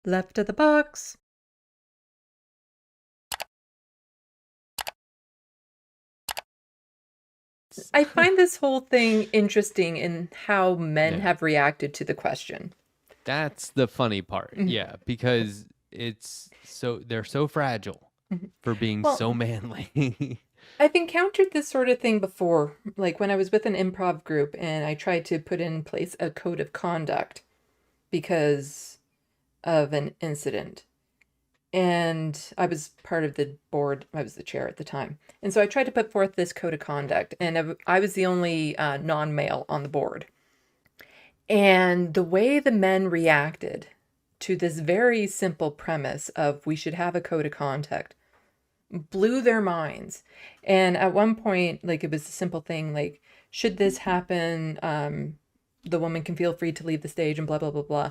Left of the box. I find this whole thing interesting in how men Yeah. have reacted to the question. That's the funny part. Mhm. Yeah, because they're so fragile Mhm. for being Well, so manly. I've encountered this sort of thing before, like when I was with an improv group and I tried to put in place a code of conduct because of an incident. And I was part of the board, I was the chair at the time. And so I tried to put forth this code of conduct, and I was the only non male on the board. And the way the men reacted to this very simple premise of we should have a code of conduct blew their minds. And at one point, like it was a simple thing like, should this happen, the woman can feel free to leave the stage and blah, blah, blah, blah.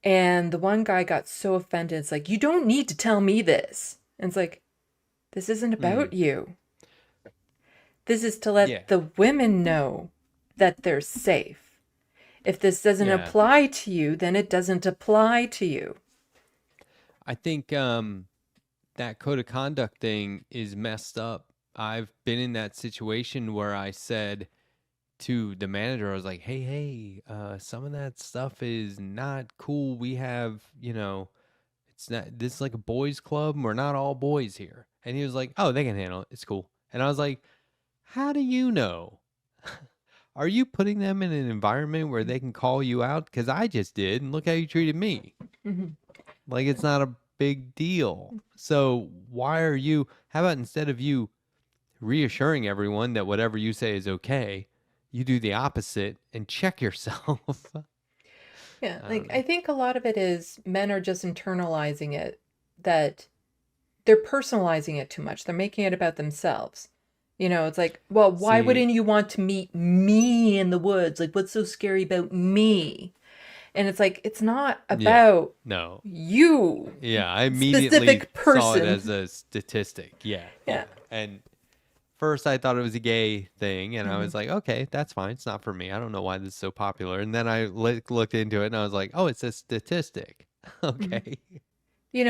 And the one guy got so offended. It's like, you don't need to tell me this. And it's like, this isn't Mm, about you. This is to let yeah. the women know that they're safe. If this doesn't Yeah. apply to you, then it doesn't apply to you. I think that code of conduct thing is messed up. I've been in that situation where I said to the manager, I was like, hey, some of that stuff is not cool. We have, it's not, this is like a boys club. And we're not all boys here. And he was like, oh, they can handle it. It's cool. And I was like, how do you know? Are you putting them in an environment where they can call you out? Because I just did, and look how you treated me. Mhm. Like it's not a big deal. So why are you? How about instead of you reassuring everyone that whatever you say is okay, you do the opposite and check yourself. Yeah, I like don't I know. think a lot of it is men are just internalizing it, that they're personalizing it too much. They're making it about themselves. It's like, well, why See, wouldn't you want to meet me in the woods? Like, what's so scary about me? And it's like, it's not yeah, about no, you, yeah. I immediately specific saw it as person. a statistic. Yeah, Yeah. yeah. And first I thought it was a gay thing, and I Hmm. was like, okay, that's fine. It's not for me. I don't know why this is so popular. And then I looked into it, and I was like, oh, it's a statistic. Hmm. Okay,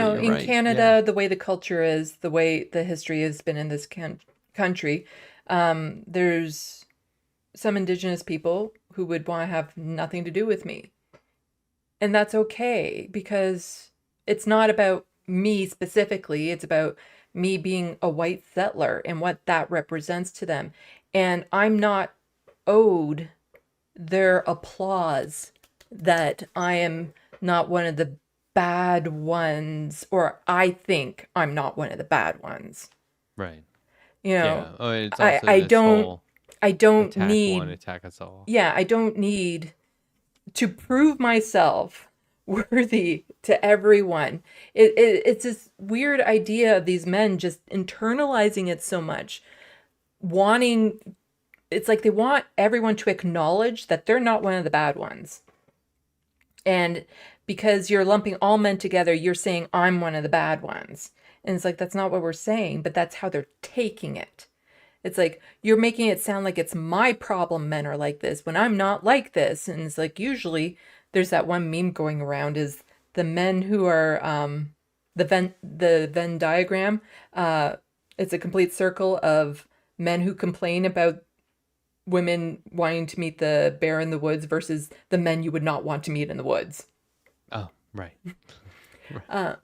but you're In right. Yeah. Canada, the way the culture is, the way the history has been in this country, there's some Indigenous people who would want to have nothing to do with me. And that's okay because it's not about me specifically. It's about me being a white settler and what that represents to them. And I'm not owed their applause that I am not one of the bad ones, or I think I'm not one of the bad ones. Right. You know, Yeah. Oh, and it's I also I this don't whole I don't attack one, need attack us all. yeah, I don't need to prove myself worthy to everyone. It's this weird idea of these men just internalizing it so much, wanting it's like they want everyone to acknowledge that they're not one of the bad ones. And because you're lumping all men together, you're saying I'm one of the bad ones. And it's like that's not what we're saying, but that's how they're taking it. It's like you're making it sound like it's my problem men are like this when I'm not like this. And it's like usually there's that one meme going around is the men who are the Venn diagram. Uh, it's a complete circle of men who complain about women wanting to meet the bear in the woods versus the men you would not want to meet in the woods. Oh, right. Right. Uh,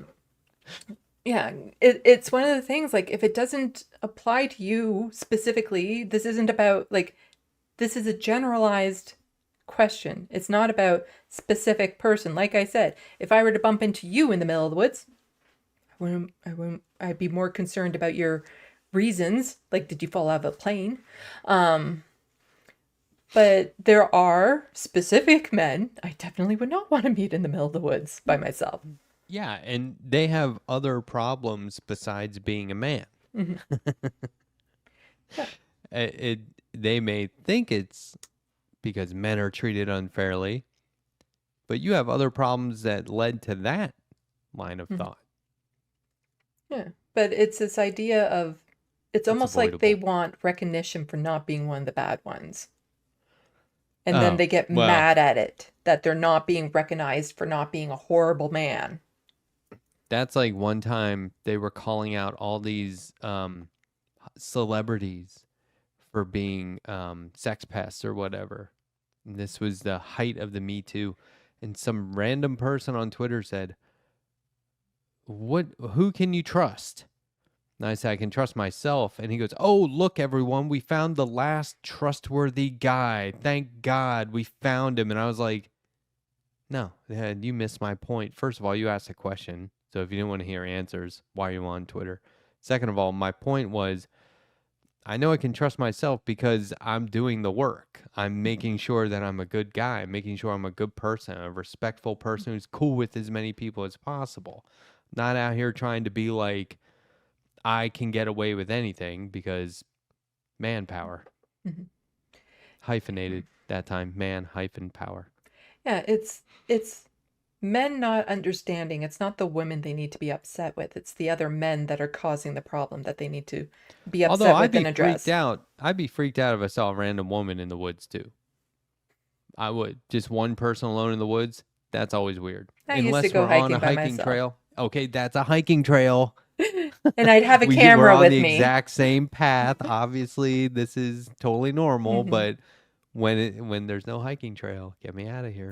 yeah, it's one of the things like if it doesn't apply to you specifically, this isn't about like this is a generalized question. It's not about specific person. Like I said, if I were to bump into you in the middle of the woods, I'd be more concerned about your reasons. Like, did you fall out of a plane? Um, but there are specific men I definitely would not want to meet in the middle of the woods by myself. Yeah, and they have other problems besides being a man. Hmm. Yeah. It they may think it's because men are treated unfairly, but you have other problems that led to that line of Hmm. thought. Yeah. But it's this idea of it's It's almost like they avoidable. want recognition for not being one of the bad ones. And then Oh, they get well, mad at it that they're not being recognized for not being a horrible man. That's like one time they were calling out all these celebrities for being sex pests or whatever. And this was the height of the Me Too. And some random person on Twitter said, who can you trust? And I said, I can trust myself. And he goes, oh, look, everyone, we found the last trustworthy guy. Thank God we found him. And I was like, no, you missed my point. First of all, you asked a question. So if you didn't want to hear answers, why are you on Twitter? Second of all, my point was, I know I can trust myself because I'm doing the work. I'm making sure that I'm a good guy, I'm making sure I'm a good person, a respectful person who's cool with as many people as possible. Not out here trying to be like, I can get away with anything because manpower. Mm-hmm. Hyphenated that time, man hyphen power. Yeah, it's men not understanding. It's not the women they need to be upset with. It's the other men that are causing the problem that they need to be Although upset I'd with be and freaked address. out. I'd be freaked out if I saw a random woman in the woods too. I would. Just one person alone in the woods. That's always weird. I used to Unless go we're on a hiking by hiking myself. trail. Okay, that's a hiking trail. And I'd have a We're camera on with the me. exact same path. Obviously, this is totally normal, Hmm. but when there's no hiking trail, get me out of here.